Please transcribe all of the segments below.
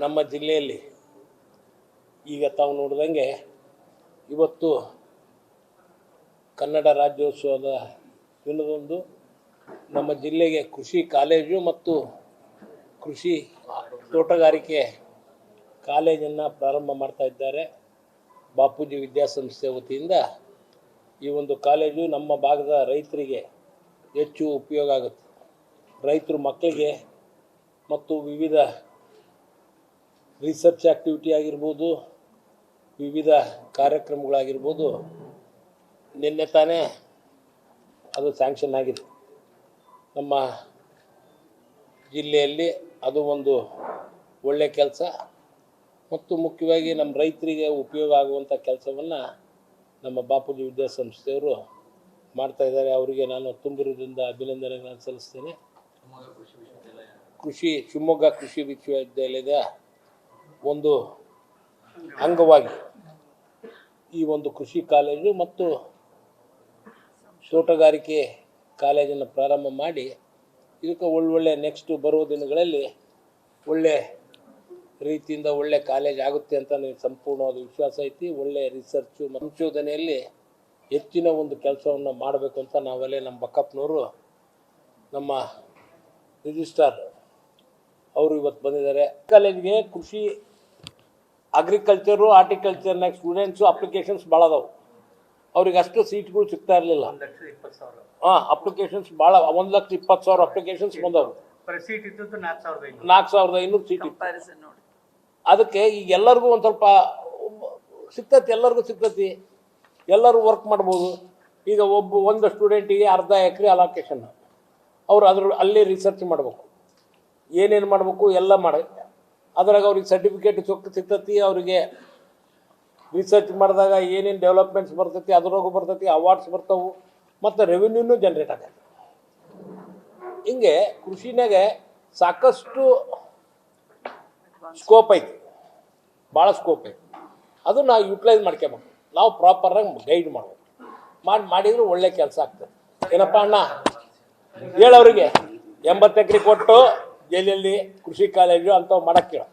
ನಮ್ಮ ಜಿಲ್ಲೆಯಲ್ಲಿ ಈಗ ತಾವು ನೋಡಿದಂಗೆ ಇವತ್ತು ಕನ್ನಡ ರಾಜ್ಯೋತ್ಸವದ ದಿನದಂದು ನಮ್ಮ ಜಿಲ್ಲೆಗೆ ಕೃಷಿ ಕಾಲೇಜು ಮತ್ತು ಕೃಷಿ ತೋಟಗಾರಿಕೆ ಕಾಲೇಜನ್ನು ಪ್ರಾರಂಭ ಮಾಡ್ತಾ ಇದ್ದಾರೆ. ಬಾಪೂಜಿ ವಿದ್ಯಾಸಂಸ್ಥೆ ವತಿಯಿಂದ ಈ ಒಂದು ಕಾಲೇಜು ನಮ್ಮ ಭಾಗದ ರೈತರಿಗೆ ಹೆಚ್ಚು ಉಪಯೋಗ ಆಗುತ್ತೆ. ರೈತರ ಮಕ್ಕಳಿಗೆ ಮತ್ತು ವಿವಿಧ ರಿಸರ್ಚ್ ಆ್ಯಕ್ಟಿವಿಟಿ ಆಗಿರ್ಬೋದು, ವಿವಿಧ ಕಾರ್ಯಕ್ರಮಗಳಾಗಿರ್ಬೋದು, ನಿನ್ನೆ ತಾನೇ ಅದು ಸ್ಯಾಂಕ್ಷನ್ ಆಗಿದೆ. ನಮ್ಮ ಜಿಲ್ಲೆಯಲ್ಲಿ ಅದು ಒಂದು ಒಳ್ಳೆಯ ಕೆಲಸ ಮತ್ತು ಮುಖ್ಯವಾಗಿ ನಮ್ಮ ರೈತರಿಗೆ ಉಪಯೋಗ ಆಗುವಂಥ ಕೆಲಸವನ್ನು ನಮ್ಮ ಬಾಪೂಜಿ ವಿದ್ಯಾಸಂಸ್ಥೆಯವರು ಮಾಡ್ತಾಯಿದ್ದಾರೆ. ಅವರಿಗೆ ನಾನು ತುಂಬಿರುವುದರಿಂದ ಅಭಿನಂದನೆಗಳನ್ನು ಸಲ್ಲಿಸ್ತೇನೆ. ಶಿವಮೊಗ್ಗ ಕೃಷಿ ವಿಶ್ವವಿದ್ಯಾಲಯದ ಒಂದು ಅಂಗವಾಗಿ ಈ ಒಂದು ಕೃಷಿ ಕಾಲೇಜು ಮತ್ತು ತೋಟಗಾರಿಕೆ ಕಾಲೇಜನ್ನು ಪ್ರಾರಂಭ ಮಾಡಿ ಇದಕ್ಕೆ ಒಳ್ಳೊಳ್ಳೆ ನೆಕ್ಸ್ಟ್ ಬರುವ ದಿನಗಳಲ್ಲಿ ಒಳ್ಳೆ ರೀತಿಯಿಂದ ಒಳ್ಳೆ ಕಾಲೇಜ್ ಆಗುತ್ತೆ ಅಂತ ನನಗೆ ಸಂಪೂರ್ಣವಾದ ವಿಶ್ವಾಸ ಐತಿ. ಒಳ್ಳೆ ರಿಸರ್ಚು ಸಂಶೋಧನೆಯಲ್ಲಿ ಹೆಚ್ಚಿನ ಒಂದು ಕೆಲಸವನ್ನು ಮಾಡಬೇಕು ಅಂತ ನಾವಲ್ಲೇ ನಮ್ಮ ಬಕ್ಕಪ್ಪನವರು, ನಮ್ಮ ರಿಜಿಸ್ಟ್ರಾರ್ ಅವರು ಇವತ್ತು ಬಂದಿದ್ದಾರೆ. ಕಾಲೇಜ್ಗೆ ಕೃಷಿ ಅಗ್ರಿಕಲ್ಚರು ಹಾರ್ಟಿಕಲ್ಚರ್ನಾಗ ಸ್ಟೂಡೆಂಟ್ಸು ಅಪ್ಲಿಕೇಶನ್ಸ್ ಭಾಳ ಅದಾವೆ. ಅವ್ರಿಗೆ ಅಷ್ಟು ಸೀಟ್ಗಳು ಸಿಗ್ತಾ ಇರಲಿಲ್ಲ. ಅಪ್ಲಿಕೇಶನ್ಸ್ ಭಾಳ 1,20,000 ಅಪ್ಲಿಕೇಶನ್ಸ್ ಬಂದವು. 4,500 ಸೀಟ್ ಇತ್ತು. ಅದಕ್ಕೆ ಈಗ ಎಲ್ಲರಿಗೂ ಒಂದು ಸ್ವಲ್ಪ ಸಿಗ್ತತಿ, ಎಲ್ಲರಿಗೂ ಸಿಗ್ತತಿ, ಎಲ್ಲರೂ ವರ್ಕ್ ಮಾಡ್ಬೋದು. ಈಗ ಒಂದು ಸ್ಟೂಡೆಂಟಿಗೆ ಅರ್ಧ ಎಕರೆ ಅಲೋಕೇಶನ್, ಅವರು ಅಲ್ಲಿ ರಿಸರ್ಚ್ ಮಾಡಬೇಕು, ಏನೇನು ಮಾಡಬೇಕು ಎಲ್ಲ ಮಾಡಿ ಅದ್ರಾಗ ಅವ್ರಿಗೆ ಸರ್ಟಿಫಿಕೇಟ್ ಸಿಗ್ತತಿ. ಅವರಿಗೆ ರಿಸರ್ಚ್ ಮಾಡಿದಾಗ ಏನೇನು ಡೆವಲಪ್ಮೆಂಟ್ಸ್ ಬರ್ತೈತಿ ಅದ್ರಾಗೂ ಬರ್ತೈತಿ, ಅವಾರ್ಡ್ಸ್ ಬರ್ತಾವೆ ಮತ್ತು ರೆವಿನ್ಯೂನೂ ಜನ್ರೇಟ್ ಆಗತ್ತೆ. ಹಿಂಗೆ ಕೃಷಿನಾಗ ಸಾಕಷ್ಟು ಸ್ಕೋಪ್ ಐತಿ, ಭಾಳ ಸ್ಕೋಪ್ ಐತಿ. ಅದು ನಾವು ಯುಟಿಲೈಸ್ ಮಾಡ್ಕೋಬೇಕು. ನಾವು ಪ್ರಾಪರಾಗಿ ಗೈಡ್ ಮಾಡ್ಬೇಕು. ಮಾಡಿದ್ರೆ ಒಳ್ಳೆ ಕೆಲಸ ಆಗ್ತದೆ. ಏನಪ್ಪ ಅಣ್ಣ ಹೇಳೋರಿಗೆ 80 ಎಕರೆ ಕೊಟ್ಟು ಎಲ್ಲೆಲ್ಲಿ ಕೃಷಿ ಕಾಲೇಜು ಅಂಥವು ಮಾಡಕ್ಕೆ ಹೇಳ.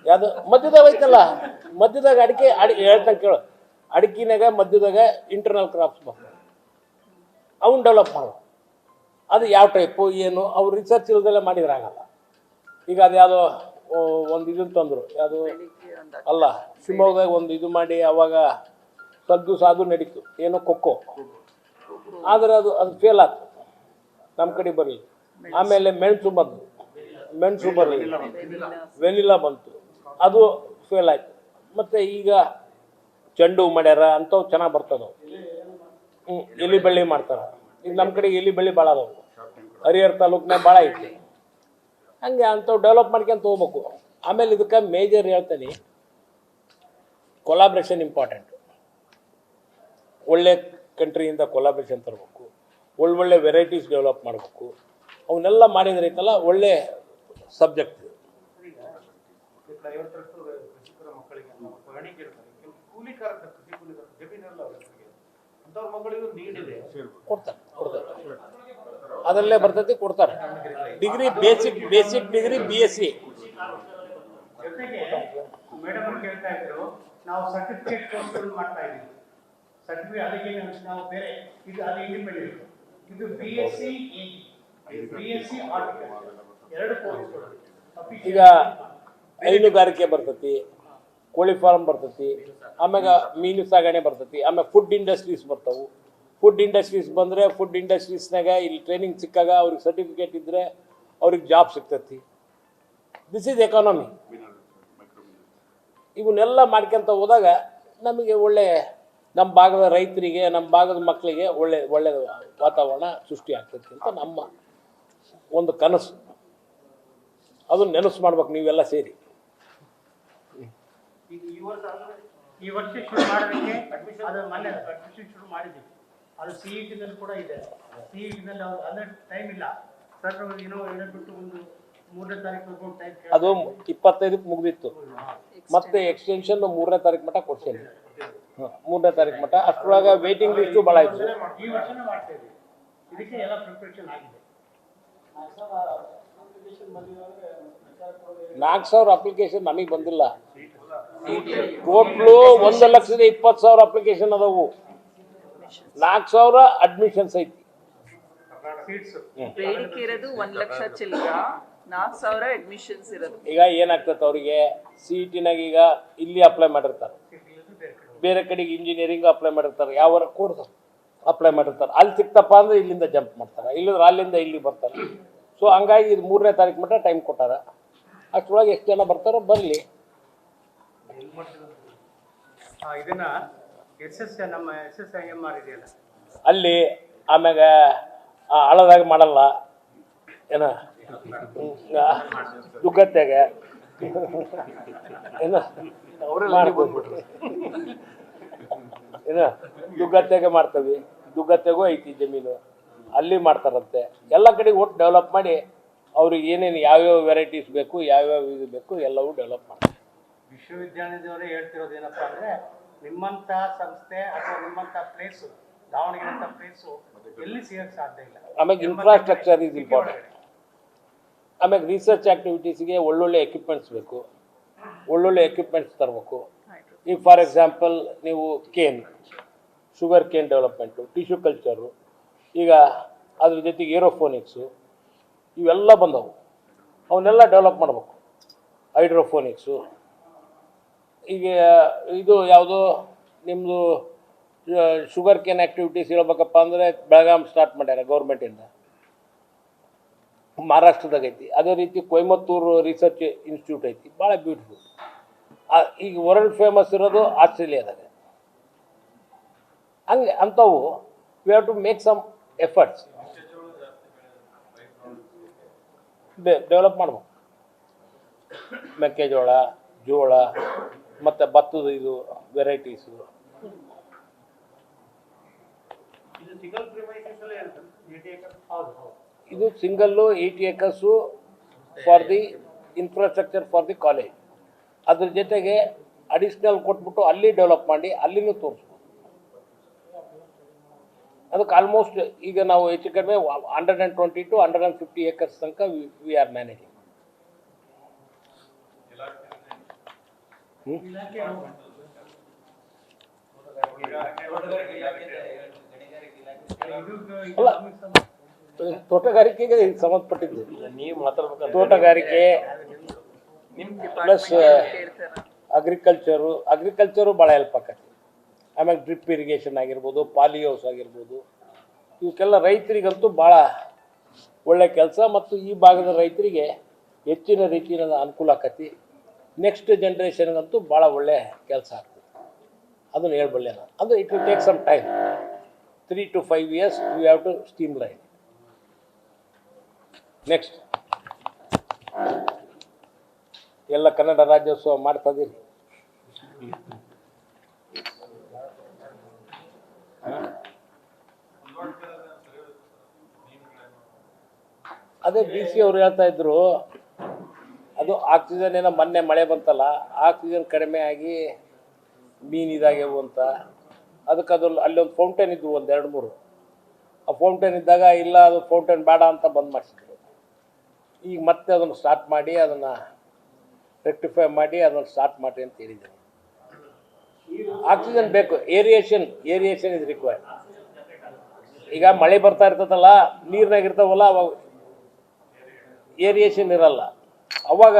ಯಾವುದು ಮಧ್ಯದಾಗ ಐತಲ್ಲ, ಮಧ್ಯದಾಗ ಅಡಿಕೆ ಹೇಳ್ತಂಗೆ ಕೇಳು. ಅಡಿಕೆನಾಗ ಮಧ್ಯದಾಗ ಇಂಟರ್ನಲ್ ಕ್ರಾಪ್ಸ್ ಬರ್ತವೆ, ಅವನ್ನ ಡೆವಲಪ್ ಮಾಡೋ. ಅದು ಯಾವ ಟೈಪು ಏನು ಅವ್ರು ರಿಸರ್ಚ್ ಇಲ್ದಲ್ಲೇ ಮಾಡಿದ್ರಾಗಲ್ಲ. ಈಗ ಅದು ಯಾವುದೋ ಒಂದು ಇದನ್ನು ತಂದರು, ಯಾವುದು ಅಲ್ಲ, ಶಿವಮೊಗ್ಗದಾಗ ಒಂದು ಇದು ಮಾಡಿ ಅವಾಗ ಸ್ವಲ್ಪ ದಿವಸ ಅದು ನಡೀತು, ಏನೋ ಕೊಕ್ಕೋ. ಆದರೆ ಅದು ಫೇಲ್ ಆಗ್ತದೆ, ನಮ್ಮ ಕಡೆ ಬರಲಿ. ಆಮೇಲೆ ಮೆಣಸು ಬರಲಿಲ್ಲ, ವೆನಿಲಾ ಬಂತು, ಅದು ಫೇಲ್ ಆಯ್ತು. ಮತ್ತು ಈಗ ಚೆಂಡು ಮಾಡ್ಯಾರ, ಅಂಥವು ಚೆನ್ನಾಗಿ ಬರ್ತದವು. ಎಲಿ ಬಳ್ಳಿ ಮಾಡ್ತಾರೆ. ಈಗ ನಮ್ಮ ಕಡೆ ಎಲಿ ಬಳ್ಳಿ ಭಾಳ ಅದಾವು, ಹರಿಹರ ತಾಲೂಕಿನಾಗ ಭಾಳ ಐತಿ. ಹಂಗೆ ಅಂಥವು ಡೆವಲಪ್ ಮಾಡ್ಕೊಂತ ಹೋಗ್ಬೇಕು. ಆಮೇಲೆ ಇದಕ್ಕೆ ಮೇಜರ್ ಹೇಳ್ತೀನಿ, ಕೊಲಾಬ್ರೇಷನ್ ಇಂಪಾರ್ಟೆಂಟ್. ಒಳ್ಳೆ ಕಂಟ್ರಿಯಿಂದ ಕೊಲಾಬ್ರೇಷನ್ ತರಬೇಕು, ಒಳ್ಳೊಳ್ಳೆ ವೆರೈಟೀಸ್ ಡೆವಲಪ್ ಮಾಡಬೇಕು. ಅವನ್ನೆಲ್ಲ ಮಾಡಿದ್ರೆ ಐತಲ್ಲ ಒಳ್ಳೆ ಸಬ್ಜೆಕ್ಟ್. ಕೊಡ್ತಾರೆ, ಅದರಲ್ಲೇ ಬರ್ತೈತಿ, ಕೊಡ್ತಾರೆ. Degree basic degree BSc. Madam ಕೇಳ್ತಾ ಇದ್ರು, ನಾವು ಸರ್ಟಿಫಿಕೇಟ್ ಕೋರ್ಸ್ಗಳು ಮಾಡ್ತಾ ಇದ್ದೀವಿ. ಸರ್ಟಿಫಿಕೇಟ್ ಅದಕ್ಕೆ ನಾವು ಬೇರೆ ಇದು ಅದು ಇಂಡಿಪೆಂಡೆಂಟ್. ಇದು BSc ಆರ್ಟಿಕಲ್ಚರ್ ಎರಡು ಕೋರ್ಸ್ಗಳು. ಈಗ ಹೈನುಗಾರಿಕೆ ಬರ್ತೈತಿ, ಕೋಳಿ ಫಾರ್ಮ್ ಬರ್ತೈತಿ, ಆಮ್ಯಾಗ ಮೀನು ಸಾಗಣೆ ಬರ್ತೈತಿ, ಆಮೇಲೆ ಫುಡ್ ಇಂಡಸ್ಟ್ರೀಸ್ ಬರ್ತಾವೆ. ಫುಡ್ ಇಂಡಸ್ಟ್ರೀಸ್ ಬಂದರೆ ಫುಡ್ ಇಂಡಸ್ಟ್ರೀಸ್ನಾಗ ಇಲ್ಲಿ ಟ್ರೈನಿಂಗ್ ಸಿಕ್ಕಾಗ ಅವ್ರಿಗೆ ಸರ್ಟಿಫಿಕೇಟ್ ಇದ್ದರೆ ಅವ್ರಿಗೆ ಜಾಬ್ ಸಿಗ್ತೈತಿ. This is economy. ಇವನ್ನೆಲ್ಲ ಮಾಡ್ಕೊಂತ ಹೋದಾಗ ನಮಗೆ ಒಳ್ಳೆ, ನಮ್ಮ ಭಾಗದ ರೈತರಿಗೆ, ನಮ್ಮ ಭಾಗದ ಮಕ್ಕಳಿಗೆ ಒಳ್ಳೆ ವಾತಾವರಣ ಸೃಷ್ಟಿ ಆಗ್ತೈತಿ ಅಂತ ನಮ್ಮ ಒಂದು ಕನಸು. ಅದನ್ನು ನೆನಸು ಮಾಡ್ಬೇಕು ನೀವೆಲ್ಲ ಸೇರಿ. ಈ ವರ್ಷ ಶುರು ಮಾಡೋದಕ್ಕೆ ಅದು ಮೊನ್ನೆ ಅಡ್ಮಿಷನ್ ಶುರು ಮಾಡಿದ್ದೀವಿ. ಅದು CET-ನಲ್ಲಿ ಕೂಡ ಇದೆ. CET-ನಲ್ಲಿ ಅಂದರೆ ಟೈಮ್ ಇಲ್ಲ ಸರ್, ಏನೋ ಬಿಟ್ಟು ಒಂದು 3ನೇ ತಾರೀಕು ಟೈಮ್. ಅದು 25ಕ್ಕೆ ಮುಗಿದಿತ್ತು, ಮತ್ತೆ ಎಕ್ಸ್ಟೆನ್ಷನ್ 3ನೇ ತಾರೀಕು ಮಟ್ಟ ಕೊಡ್ಸೇನೆ. 3ನೇ ತಾರೀಕು ಮಟ್ಟ. ಅಷ್ಟರೊಳಗೆ ವೇಟಿಂಗ್ ಲಿಸ್ಟು ಭಾಳ ಇತ್ತು. ಈ ವರ್ಷನೇ ಮಾಡ್ತಾ ಇದ್ದೀವಿ. ಇದಕ್ಕೆ ಎಲ್ಲ ಪ್ರಿಪ್ರೇಷನ್ ಆಗಿದೆ. 4,000 ಅಪ್ಲಿಕೇಶನ್ ನಮಗೆ ಬಂದಿಲ್ಲ. ಟೋಟ್ಲು 1,20,000 ಅಪ್ಲಿಕೇಶನ್ ಅದಾವು. 4,000 ಅಡ್ಮಿಷನ್ಸ್ ಐತಿ. ಸೀಟ್ಸ್ ಬೇಡಿಕೆ ಇರೋದು 1,00,000 ಚಿಲ್ಲರ, 4,000 ಅಡ್ಮಿಷನ್ಸ್ ಇರೋದು. ಈಗ ಏನಾಗ್ತದೆ ಅವರಿಗೆ CET-ನಾಗ ಈಗ ಇಲ್ಲಿ ಅಪ್ಲೈ ಮಾಡಿರ್ತಾರೆ, ಬೇರೆ ಕಡೆಗೆ ಇಂಜಿನಿಯರಿಂಗ್ ಅಪ್ಲೈ ಮಾಡಿರ್ತಾರೆ, ಯಾವ ಕೋರ್ಸ್ ಅಪ್ಲೈ ಮಾಡಿರ್ತಾರೆ, ಅಲ್ಲಿ ಸಿಕ್ತಪ್ಪ ಅಂದ್ರೆ ಇಲ್ಲಿಂದ ಜಂಪ್ ಮಾಡ್ತಾರೆ, ಇಲ್ಲಿಂದ್ರೆ ಅಲ್ಲಿಂದ ಇಲ್ಲಿ ಬರ್ತಾರೆ. ಸೊ ಹಂಗಾಗಿ ಇದು 3ನೇ ತಾರೀಕು ಮಟ್ಟ ಟೈಮ್ ಕೊಟ್ಟಾರ. ಅಷ್ಟರೊಳಗೆ ಎಷ್ಟು ಜನ ಬರ್ತಾರೋ ಬರಲಿ. ಇದನ್ನ ನಮ್ಮ SSIMR ಇದೆಯಲ್ಲ ಅಲ್ಲಿ ಆಮ್ಯಾಗ ಹಳದಾಗ ಮಾಡಲ್ಲ ಏನ ದುಗ್ಗತ್ತೆಗ ಏನ ಏನ ದುಗ್ಗತ್ತೆಗೆ ಮಾಡ್ತೀವಿ. ದುಗ್ಗತ್ತೆಗೂ ಐತಿ ಜಮೀನು, ಅಲ್ಲಿ ಮಾಡ್ತಾರಂತೆ. ಎಲ್ಲ ಕಡೆಗೆ ಒಟ್ಟು ಡೆವಲಪ್ ಮಾಡಿ ಅವ್ರಿಗೆ ಏನೇನು ಯಾವ್ಯಾವ ವೆರೈಟೀಸ್ ಬೇಕು, ಯಾವ್ಯಾವ ಇದು ಬೇಕು ಎಲ್ಲವೂ ಡೆವಲಪ್ ಮಾಡ್ತಾರೆ. ವಿಶ್ವವಿದ್ಯಾಲಯದವರೇ ಹೇಳ್ತಿರೋದು ಏನಪ್ಪ ಅಂದರೆ ನಿಮ್ಮಂಥ ಸಂಸ್ಥೆ ಅಥವಾ ನಿಮ್ಮಂಥ ಪ್ಲೇಸು, ದಾವಣಗೆರೆ ಅಂತ ಪ್ಲೇಸು ಎಲ್ಲಿ ಸಿಗಕ್ಕೆ ಸಾಧ್ಯ ಇಲ್ಲ. ಆಮೇಲೆ ಇನ್ಫ್ರಾಸ್ಟ್ರಕ್ಚರ್ ಈಸ್ ಇಂಪಾರ್ಟೆಂಟ್. ಆಮೇಲೆ ರಿಸರ್ಚ್ ಆ್ಯಕ್ಟಿವಿಟೀಸ್ಗೆ ಒಳ್ಳೊಳ್ಳೆ ಎಕ್ವಿಪ್ಮೆಂಟ್ಸ್ ಬೇಕು, ಒಳ್ಳೊಳ್ಳೆ ಎಕ್ವಿಪ್ಮೆಂಟ್ಸ್ ತರಬೇಕು. ಈಗ ಫಾರ್ ಎಕ್ಸಾಂಪಲ್ ನೀವು sugar cane development, tissue culture, ಈಗ ಅದ್ರ ಜೊತೆಗೆ ಏರೋಫೋನಿಕ್ಸು ಇವೆಲ್ಲ ಬಂದವು. ಅವನ್ನೆಲ್ಲ ಡೆವಲಪ್ ಮಾಡಬೇಕು. ಹೈಡ್ರೋಫೋನಿಕ್ಸು, ಈಗ ಇದು ಯಾವುದೋ ನಿಮ್ಮದು ಶುಗರ್ ಕೇನ್ ಆ್ಯಕ್ಟಿವಿಟೀಸ್ ಹೇಳ್ಬೇಕಪ್ಪ ಅಂದರೆ ಬೆಳಗಾಂ ಸ್ಟಾರ್ಟ್ ಮಾಡ್ಯಾರ ಗೌರ್ಮೆಂಟಿಂದ, ಮಹಾರಾಷ್ಟ್ರದಾಗ ಐತಿ. ಅದೇ ರೀತಿ ಕೊಯಮತ್ತೂರು ರಿಸರ್ಚ್ ಇನ್ಸ್ಟಿಟ್ಯೂಟ್ ಐತಿ, ಭಾಳ ಬ್ಯೂಟಿಫುಲ್. ಈಗ ವರ್ಲ್ಡ್ ಫೇಮಸ್ ಇರೋದು ಆಸ್ಟ್ರೇಲಿಯಾದಾಗ. ಹಂಗೆ ಅಂಥವು we have to make some efforts, develop ಮಾಡ್ಬೇಕು. ಮೆಕ್ಕೆಜೋಳ, ಜೋಳ ಮತ್ತು ಭತ್ತದ ಇದು ವೆರೈಟೀಸು. ಇದು single 80 acres for the infrastructure for the college. ಅದ್ರ ಜೊತೆಗೆ ಅಡಿಷ್ನಲ್ ಕೊಟ್ಬಿಟ್ಟು ಅಲ್ಲಿ ಡೆವಲಪ್ ಮಾಡಿ ಅಲ್ಲಿನೂ ತೋರಿಸ್ಬೋದು. ಅದಕ್ಕೆ ಆಲ್ಮೋಸ್ಟ್ ಈಗ ನಾವು ಹೆಚ್ಚು ಕಡಿಮೆ 120 to 150 acres ತನಕ ವಿ ಆರ್ ಮ್ಯಾನೇಜಿಂಗ್. ಅಲ್ಲ, ತೋಟಗಾರಿಕೆಗೆ ಸಂಬಂಧಪಟ್ಟಿದ್ದು ನೀವು ಮಾತಾಡ್ಬೇಕು. ತೋಟಗಾರಿಕೆ ಪ್ಲಸ್ ಅಗ್ರಿಕಲ್ಚರು ಭಾಳ ಹೆಲ್ಪ್ ಆಕತಿ. ಆಮೇಲೆ ಡ್ರಿಪ್ ಇರಿಗೇಷನ್ ಆಗಿರ್ಬೋದು, ಪಾಲಿ ಹೌಸ್ ಆಗಿರ್ಬೋದು, ಇವಕ್ಕೆಲ್ಲ ರೈತರಿಗಂತೂ ಭಾಳ ಒಳ್ಳೆ ಕೆಲಸ. ಮತ್ತು ಈ ಭಾಗದ ರೈತರಿಗೆ ಹೆಚ್ಚಿನ ರೀತಿಯ ಅನುಕೂಲ ಆಕತಿ. ನೆಕ್ಸ್ಟ್ ಜನ್ರೇಷನ್ಗಂತೂ ಭಾಳ ಒಳ್ಳೆ ಕೆಲಸ ಆಗ್ತದೆ. ಅದನ್ನು ಹೇಳ್ಬಲ್ಲೆ ನಾನು. ಅಂದರೆ it will take some time, 3 to 5 years we have to streamline. Next ಎಲ್ಲ ಕನ್ನಡ ರಾಜ್ಯೋತ್ಸವ ಮಾಡ್ತಾಯಿದ್ದೀರಿ. ಅದೇ DC ಅವ್ರು ಹೇಳ್ತಾ ಇದ್ರು, ಅದು ಆಕ್ಸಿಜನ್ ಏನೋ ಮೊನ್ನೆ ಮಳೆ ಬಂತಲ್ಲ, ಆಕ್ಸಿಜನ್ ಕಡಿಮೆ ಆಗಿ ಮೀನು ಇದಾಗ್ಯವು ಅಂತ. ಅದಕ್ಕೆ ಅದು ಅಲ್ಲೊಂದು ಫೌಂಟೇನ್ ಇದ್ವು, 1-2-3. ಆ ಫೌಂಟೇನ್ ಇದ್ದಾಗ ಇಲ್ಲ ಅದು ಫೌಂಟೇನ್ ಬೇಡ ಅಂತ ಬಂದ್ ಮಾಡಿಸಿದ್ರು. ಈಗ ಮತ್ತೆ ಅದನ್ನು ಸ್ಟಾರ್ಟ್ ಮಾಡಿ ಅದನ್ನು ರೆಕ್ಟಿಫೈ ಮಾಡಿ ಅದನ್ನು ಸ್ಟಾರ್ಟ್ ಮಾಡಿ ಅಂತ ಹೇಳಿದ್ದಾರೆ. ಆಕ್ಸಿಜನ್ ಬೇಕು, ಏರಿಯೇಷನ್ ಇಸ್ ರಿಕ್ವೈರ್ಡ್. ಈಗ ಮಳೆ ಬರ್ತಾ ಇರ್ತದಲ್ಲ, ನೀರ್ನಾಗ ಇರ್ತಾವಲ್ಲ, ಅವಾಗ ಏರಿಯೇಷನ್ ಇರಲ್ಲ, ಅವಾಗ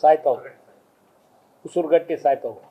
ಸಾಯ್ತಾವೆ, ಉಸಿರುಗಟ್ಟಿ ಸಾಯ್ತಾವೆ.